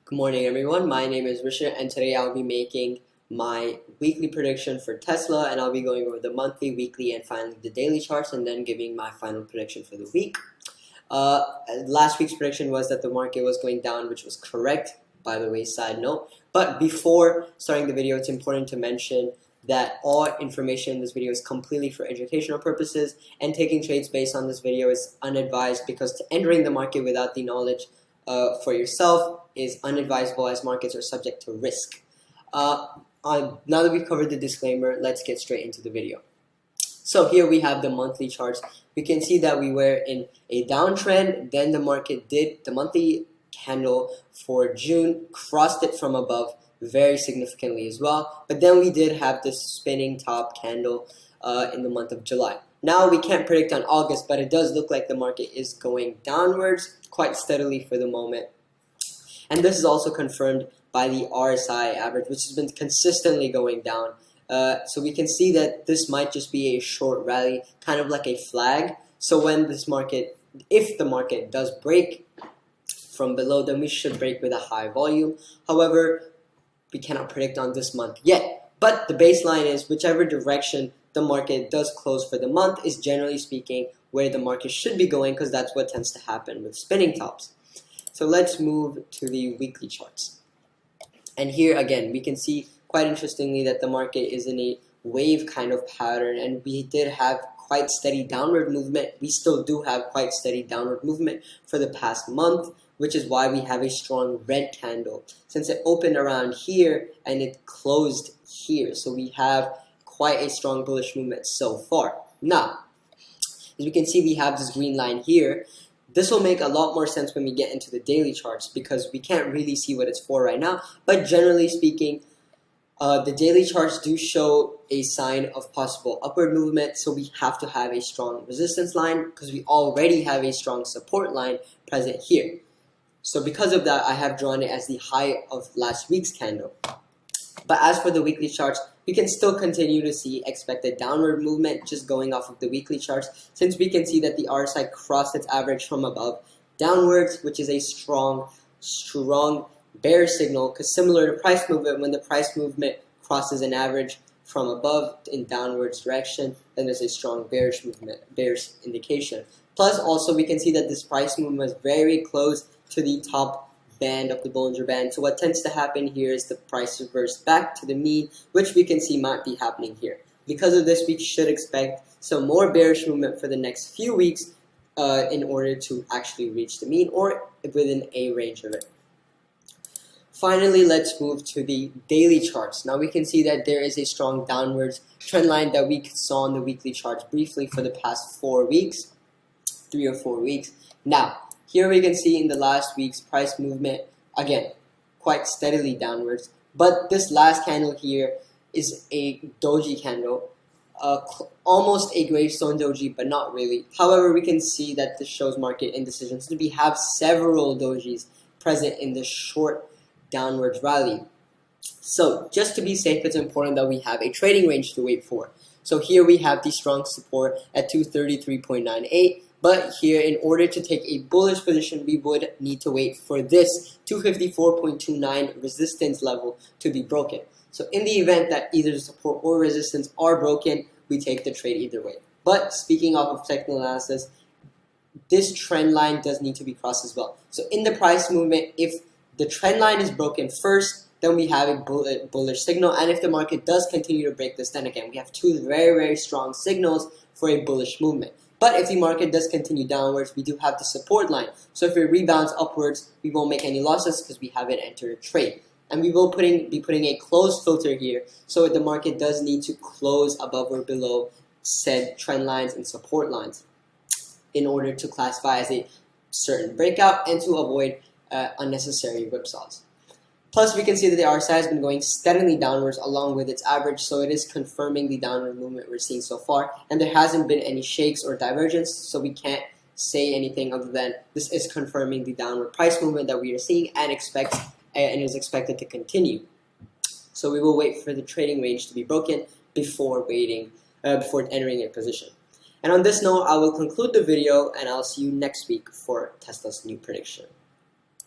Good morning, everyone. My name is Risha, and today I'll be making my weekly prediction for Tesla, and I'll be going over the monthly, weekly, and finally the daily charts, and then giving my final prediction for the week. Uh, Last week's prediction was that the market was going down, which was correct, by the way, side note. But before starting the video, it's important to mention that all information in this video is completely for educational purposes, and taking trades based on this video is unadvised because entering the market without the knowledge for yourself is unadvisable, as markets are subject to risk. Now that we've covered the disclaimer, let's get straight into the video. So here we have the monthly charts. We can see that we were in a downtrend, then the market did, the monthly candle for June crossed it from above very significantly as well, but then we did have this spinning top candle in the month of July. Now we can't predict on August, but it does look like the market is going downwards quite steadily for the moment. And this is also confirmed by the RSI average, which has been consistently going down. So we can see that this might just be a short rally, kind of like a flag. So when this market, if the market does break from below, then we should break with a high volume. However, we cannot predict on this month yet. But the baseline is whichever direction the market does close for the month is, generally speaking, where the market should be going, because that's what tends to happen with spinning tops. So let's move to the weekly charts. And here again, we can see quite interestingly that the market is in a wave kind of pattern, and we did have quite steady downward movement. We still do have quite steady downward movement for the past month, which is why we have a strong red candle, since it opened around here and it closed here. So we have quite a strong bullish movement so far. Now, as we can see, we have this green line here. This will make a lot more sense when we get into the daily charts, because we can't really see what it's for right now. But generally speaking, the daily charts do show a sign of possible upward movement, so we have to have a strong resistance line because we already have a strong support line present here. So because of that, I have drawn it as the high of last week's candle. But as for the weekly charts, we can still continue to see expected downward movement just going off of the weekly charts, since we can see that the RSI crossed its average from above downwards, which is a strong bear signal, because similar to price movement, when the price movement crosses an average from above in downwards direction, then there's a strong bearish movement, bearish indication. Plus also we can see that this price movement was very close to the top band of the Bollinger Band. So what tends to happen here is the price reversed back to the mean, which we can see might be happening here. Because of this, we should expect some more bearish movement for the next few weeks in order to actually reach the mean or within a range of it. Finally, let's move to the daily charts. Now we can see that there is a strong downwards trend line that we saw on the weekly charts briefly for the past 4 weeks, 3 or 4 weeks. Now, here we can see in the last week's price movement, again, quite steadily downwards. But this last candle here is a doji candle, almost a gravestone doji, but not really. However, we can see that this shows market indecision. So we have several dojis present in this short downwards rally. So just to be safe, it's important that we have a trading range to wait for. So here we have the strong support at 233.98. But here, in order to take a bullish position, we would need to wait for this 254.29 resistance level to be broken. So in the event that either the support or resistance are broken, we take the trade either way. But speaking of technical analysis, this trend line does need to be crossed as well. So in the price movement, if the trend line is broken first, then we have a bullish signal. And if the market does continue to break this, then again, we have two very, very strong signals for a bullish movement. But if the market does continue downwards, we do have the support line. So if it rebounds upwards, we won't make any losses because we haven't entered a trade. And we will be putting a close filter here. So the market does need to close above or below said trend lines and support lines in order to classify as a certain breakout and to avoid unnecessary whipsaws. Plus, we can see that the RSI has been going steadily downwards along with its average, so it is confirming the downward movement we're seeing so far. And there hasn't been any shakes or divergence, so we can't say anything other than this is confirming the downward price movement that we are seeing and is expected to continue. So we will wait for the trading range to be broken before entering a position. And on this note, I will conclude the video, and I'll see you next week for Tesla's new prediction.